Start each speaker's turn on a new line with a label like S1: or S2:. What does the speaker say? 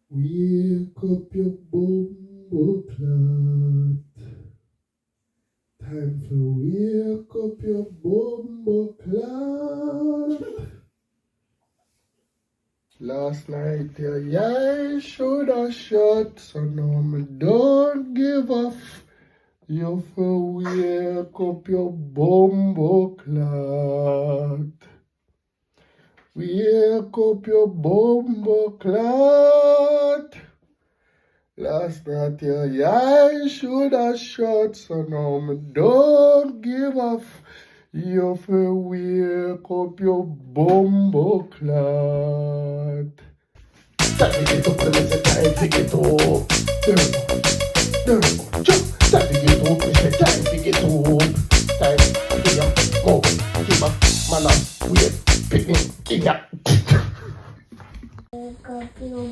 S1: Wake up your bumbo clot. Time for wake up your bumbo clot. Last night your eye should have shut, so now me don't give off. You for wake up your bumbo clot. Wake up your bumbo clot. Last night your eyes should have shut, so now me don't give off. You for wake up your bumbo clot. Time to get up, let me say time to get up. There we go, jump. Time to get up, me say time to get up. Time to get up, go, keep up, man up, wait, picnic, kick up.
S2: Wake up your